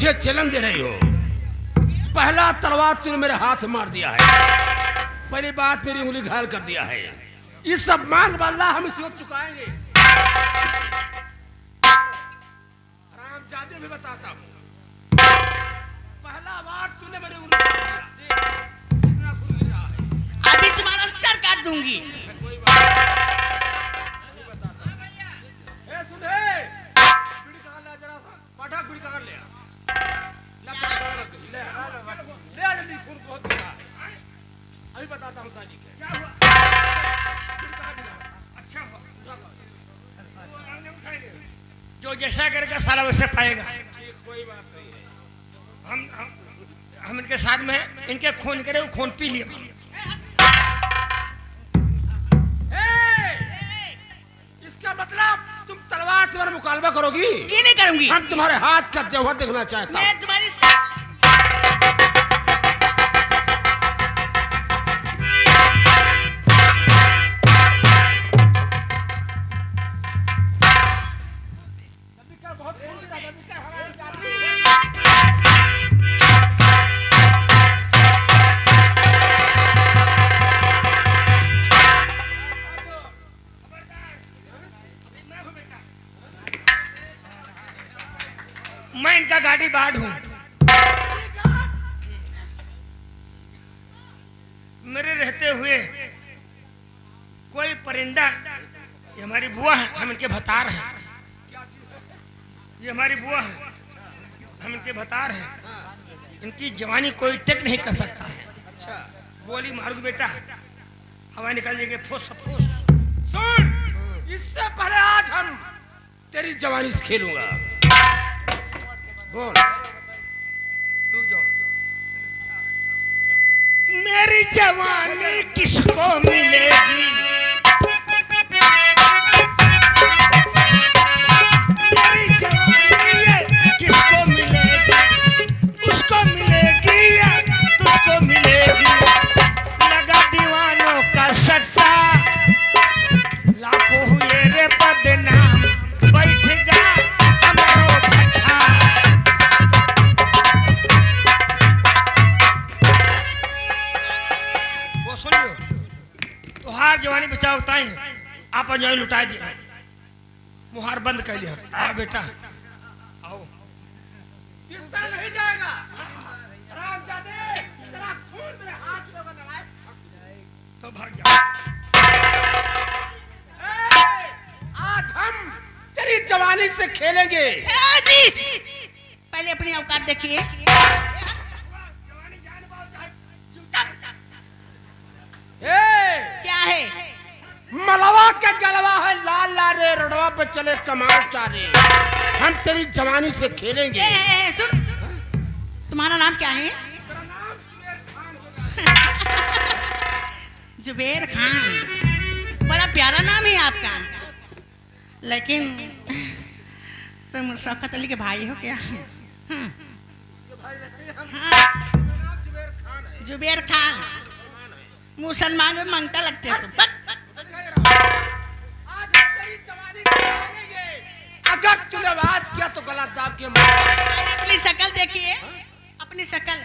मुझे चैलेंज दे रही हो? पहला तलवार तूने मेरे हाथ मार दिया है, पहली बात मेरी उंगली घायल कर दिया है। इस सब मान वाला हम इस वक्त चुकाएंगे। हरामजादे भी बताता हूँ, पहला बार तूने मेरी उंगली काट दिया, कितना खून गिर रहा है। अभी तुम्हारा सर काट दूंगी। कोई बात नहीं बताता। ए सुन, बीड़ी कहाँ ले, जरा सा पटाख बीड़ी कहाँ ले आ, ले आ जल्दी, खून बहुत गिर रहा है। अभी बताता हूँ साजी क्या हुआ। अच्छा हुआ, जो जैसा करेगा सारा वैसे पाएगा। कोई बात नहीं है। हम इनके साथ में इनके खून करे, वो खून पी लिए। इसका मतलब तुम तलवार से मेरा मुकाबला करोगी? ये नहीं करूंगी। हम तुम्हारे हाथ का जौहर देखना चाहता हूँ। मैं तुम्हारी मैं इनका गाड़ी बाढ़ हूं। मेरे रहते हुए कोई परिंदा, ये हमारी बुआ है, हम इनके भतार हैं। ये हमारी बुआ है, हम इनके भतार हैं। इनकी जवानी कोई टेक नहीं कर सकता है। अच्छा गोली मारूंगी बेटा, हवा निकल जाएंगे फुस फुस। सुन, इससे पहले आज हम तेरी जवानी से खेलूंगा। बोल, रुक जाओ। मेरी जवानी किसको मिलेगी? मेरी जवानी ये किसको मिलेगी? उसको मिलेगी या तुझको मिलेगी? लगा दीवानों का सट्टा, लाखों हुए रे बदनाम, बैठ गा हमारो भट्ठा। वो सुनियो, तुहार जवानी बचाओ ताई आप जवानी लुटा दिया, मुहार बंद कर लिया। आओ बेटा आओ। इस तरह नहीं जाएगा। हरामजादे, तेरा खून मेरे हाथ में बना है। तो भाग जा। आज हम तेरी जवानी से खेलेंगे। पहले अपनी औकात देखिए। क्या है? मलवा के गलवा है, लाल लाल रे रड़वा पे चले कमाल चारे। हम तेरी जवानी से खेलेंगे। सुन, तुम्हारा नाम क्या है? जुबेर खान, बड़ा प्यारा नाम है आपका। लेकिन तुम शौकत अली के भाई हो क्या? जुबेर खान, मुसलमान में मांगता लगते हो तुम। अगर तूने आवाज किया तो गला दाब के अपनी शक्ल देखिए, अपनी शक्ल।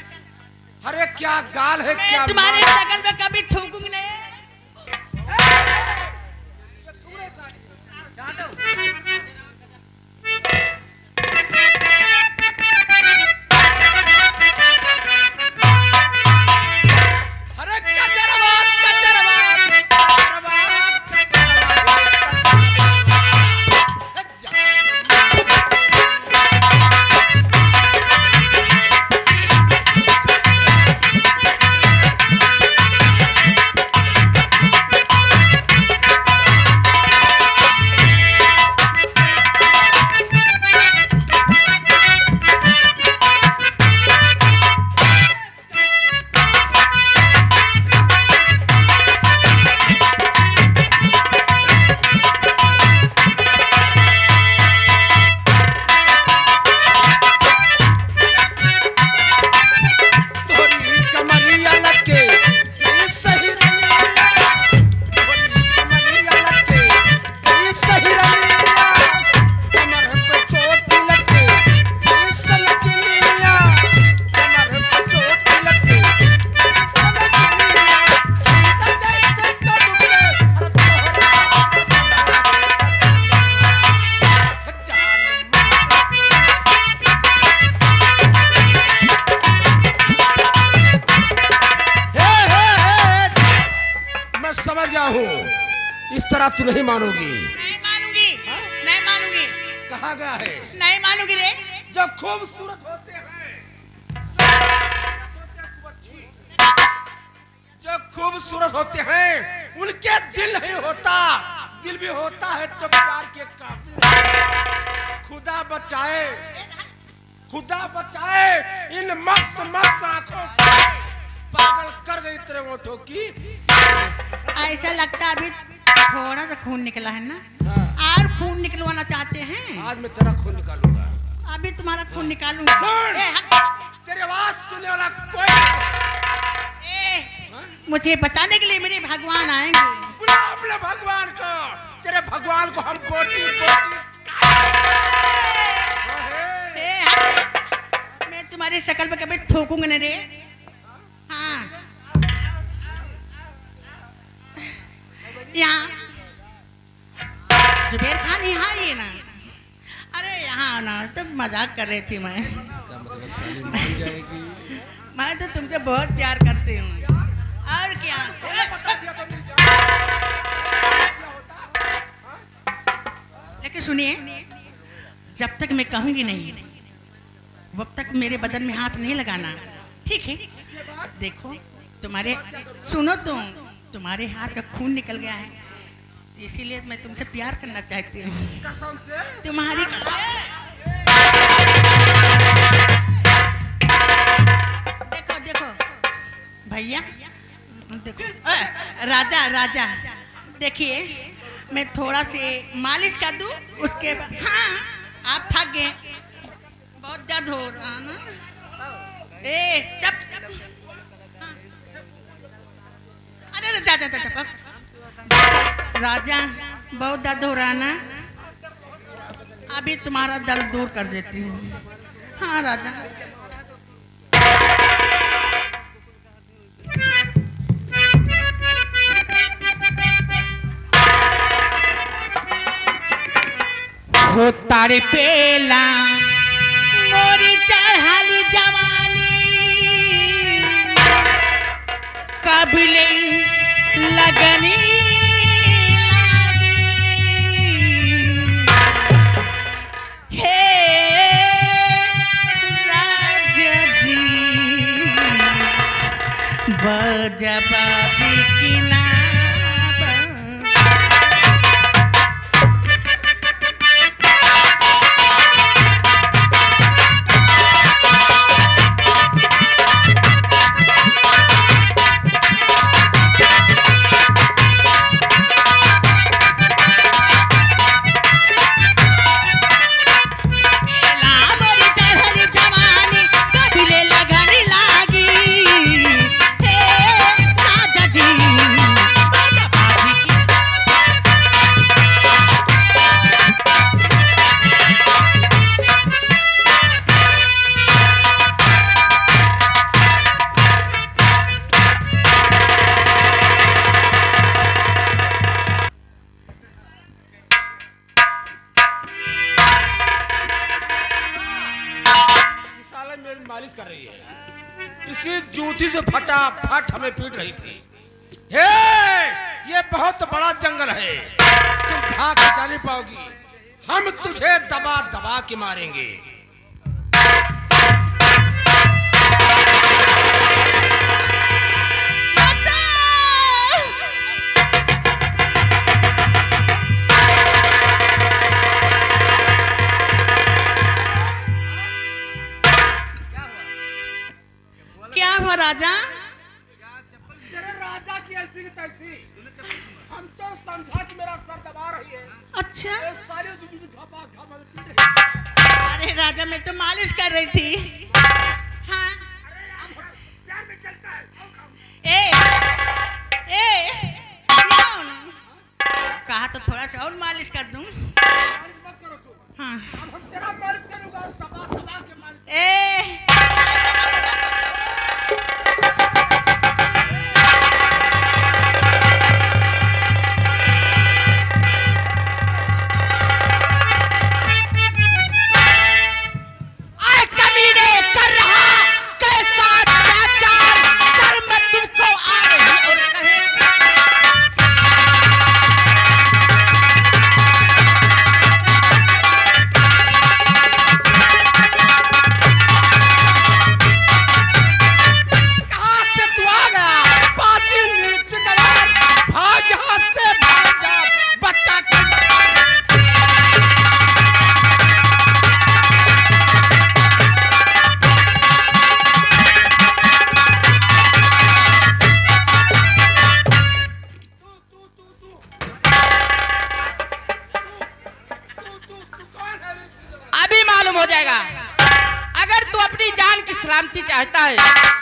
अरे क्या गाल है, मैं क्या तुम्हारी शक्ल में कभी थूकूंगी नहीं। तरह तू नहीं मानोगी। नहीं मानूंगी, नहीं मानूंगी। कहाँ गया है? नहीं मानूंगी रे। जो खूबसूरत होते हैं, जो खूबसूरत होते हैं उनके दिल नहीं होता, दिल भी होता है तो प्यार के काबिल। खुदा बचाए, खुदा बचाए इन मस्त मस्त आंखों से, पागल कर गई तेरे ओठों की। ऐसा लगता अभी थोड़ा सा खून निकला है ना? हाँ। और खून निकलवाना चाहते हैं? आज मैं तेरा खून निकालूंगा। अभी तुम्हारा खून निकालूंगा। सुन! ए, हट! तेरी आवाज सुनने वाला कोई नहीं। ए, मुझे बचाने के लिए मेरे भगवान आएंगे। बुला अपने भगवान को, तेरे भगवान को हम बोटी बोटी। ए, हट! मैं तुम्हारी शक्ल पे कभी थूकूंगा नहीं रे। हाँ, यहाँ जुबेर खान यहाँ ही है ना? अरे यहाँ ना, तब मजाक कर रही थी मैं। इसका मतलब साली मान जाएगी। मैं तो तुमसे बहुत प्यार करती हूँ। और क्या? बता दिया तो मेरी जान। लेकिन सुनिए, जब तक मैं कहूंगी नहीं तब तक मेरे बदन में हाथ नहीं लगाना, ठीक है? देखो तुम्हारे, सुनो तुम्हारे हाथ का खून निकल गया है, इसीलिए मैं तुमसे प्यार करना चाहती हूँ। कसम से तुम्हारी देखो देखो भैया, देखो राजा राजा, देखिए मैं थोड़ा से मालिश कर दूं, उसके बाद हाँ आप थक गए, बहुत दर्द हो रहा ना। ए चप, हाँ। अरे राजा चप, राजा बहुत दर्द हो रहा ना, अभी तुम्हारा दर्द दूर कर देती हूँ। हाँ राजा। हो तारे पेला मोरी चढ़ाली जवानी, कबले लगनी लागी। हे राजा जी बजबादी की ना मालिश कर रही है, इसी जूती से फटाफट हमें पीट रही थी। हे, ये बहुत बड़ा जंगल है, तुम भाग के जा नहीं पाओगी, हम तुझे दबा दबा के मारेंगे। क्या हुआ राजा? तेरे राजा की ऐसी की तैसी, हम तो समझा कि मेरा सर दबा रही है। अच्छा, सारे घपा घपा में पीट रही है। अरे राजा मैं तो मालिश कर रही थी। हाँ प्यार में चलता है। लाओ ना। कहा तो थोड़ा सा और मालिश कर दूं। मालिश मत करो तुम। हाँ अब हम तेरा मालिश करूंगा, दबा दबा के मालिश। जाएगा। अगर तू अपनी जान की सलामती चाहता है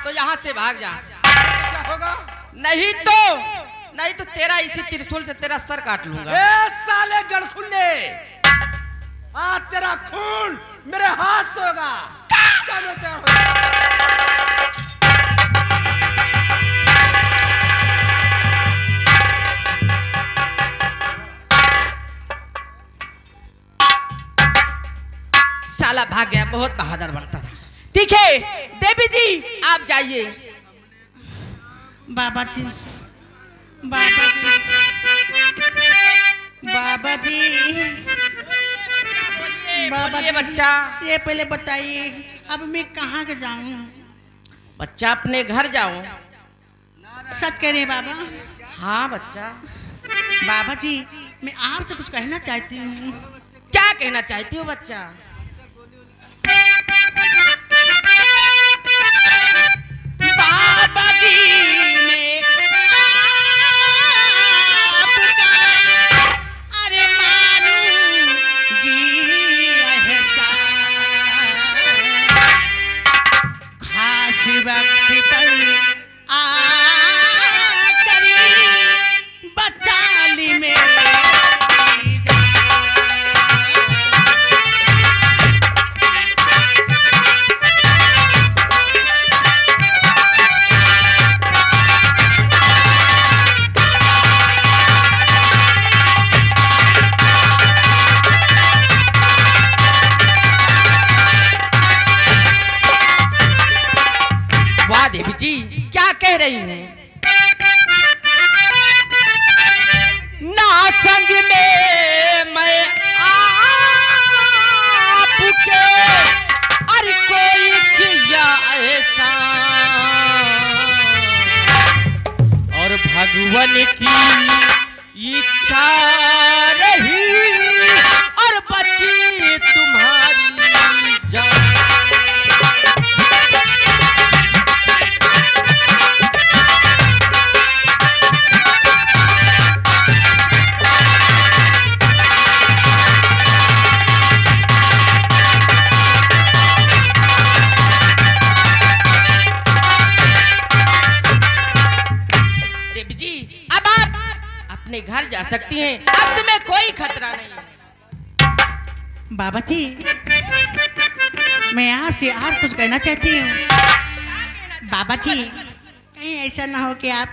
तो यहाँ से भाग जा, क्या होगा? नहीं तो तेरा इसी त्रिशूल से तेरा सर काट लूंगा। ए साले गड़खुल्ले, आज तेरा खून मेरे हाथ से होगा। चलो तैयार हो जा। साला भाग गया, बहुत बहादुर बनता था। ठीक है देवी जी आप जाइए। बाबा जी, बाबा जी, बाबा जी, बाबा बोलिए जी, बच्चा। ये पहले बताइए अब मैं कहाँ के जाऊँ? बच्चा अपने घर जाओ। सच कह रहे हैं बाबा? हाँ बच्चा। बाबा जी मैं आपसे कुछ कहना चाहती हूँ। क्या कहना चाहती हो बच्चा? बाबा जी मैं आपका अरे मानूंगी एहसान, खास वक्त पर आकर बचा ली मेरी देवी जी क्या कह रही हैं? ना संग में मैं आपके अरे कोई किया ऐसा, और भगवान की इच्छा रही और बची तुम्हारी जान। अपने घर जा सकती हैं, अब तुम्हें कोई खतरा नहीं है। बाबा जी मैं आपसे और कुछ कहना चाहती हूँ। बाबा जी कहीं ऐसा ना हो कि आप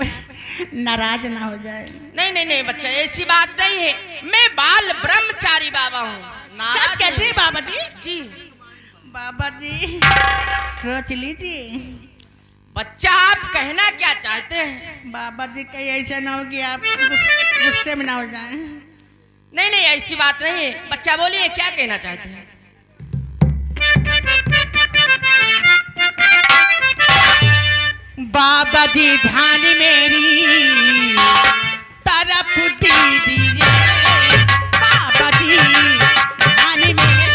नाराज ना हो जाए। नहीं नहीं नहीं बच्चा ऐसी बात नहीं है, मैं बाल ब्रह्मचारी बाबा हूँ। सच कहते हैं बाबा जी? जी बाबा जी सोच लीजिए। बच्चा आप कहना क्या चाहते हैं? बाबा जी कहीं ऐसा ना हो कि आप गुस्से में ना हो जाएं। नहीं नहीं ऐसी बात नहीं है। बच्चा बोलिए क्या कहना चाहते हैं? बाबा जी ध्यान मेरी तरफ दीजिए, बाबा जी ध्यान मेरी।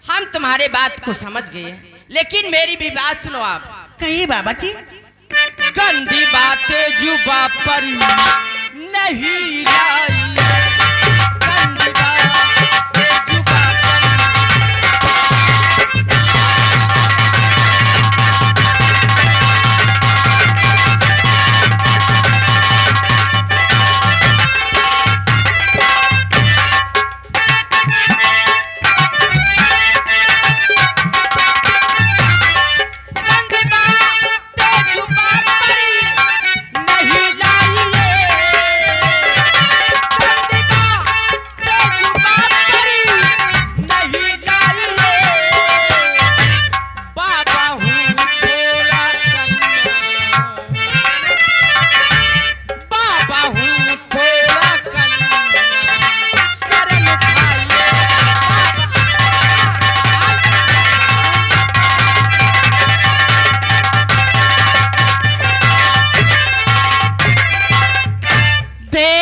हम तुम्हारे बात को समझ गए, लेकिन मेरी भी बात सुनो आप। कहिए बाबा जी। गंदी बातें जुबा पर नहीं लाई, गंदी बातें जुबा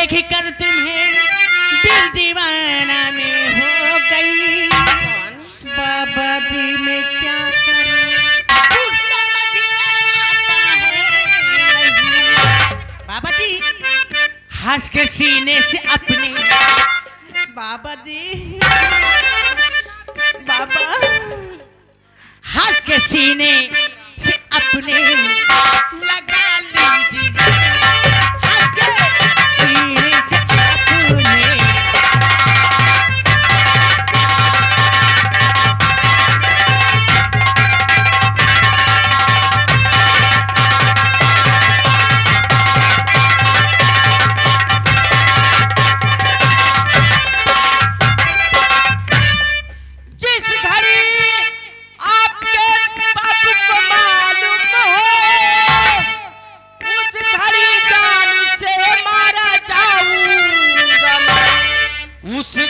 देख कर तुम्हें दिल दीवाना में हो गई। बाबा जी मैं क्या करूं, कुछ समझ में आता है नहीं। बाबा जी हंस के सीने से अपने, बाबा जी बाबा हंस के सीने से अपने लगा लीजिए, हंस के सीने से अपने।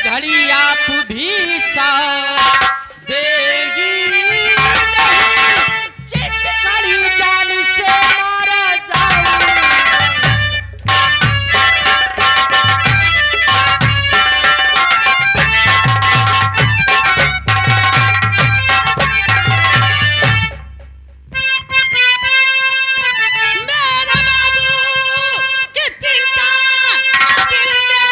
घड़ी आप भी साथ देगी नहीं, जिस घड़ी जान से मारा जाऊं। मेरा बाबू की चिंता दिल में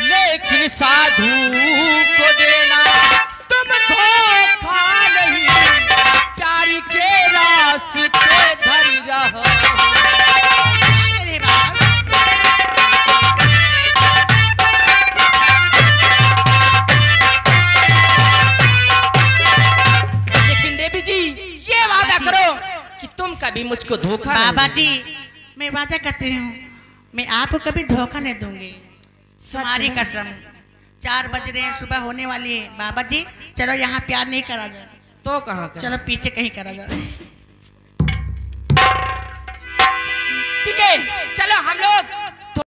लेकिन साधु को देना तुम धोखा नहीं, प्यारी के रास्ते धर रहा। लेकिन देवी जी ये वादा करो कि तुम कभी मुझको धोखा। बाबा जी मैं वादा करती हूँ मैं आपको कभी धोखा नहीं दूंगी, तुम्हारी कसम। 4 बज रहे हैं, सुबह होने वाली है। बाबा जी चलो यहाँ प्यार नहीं करा जाए तो कहाँ चलो पीछे कहीं करा जाए।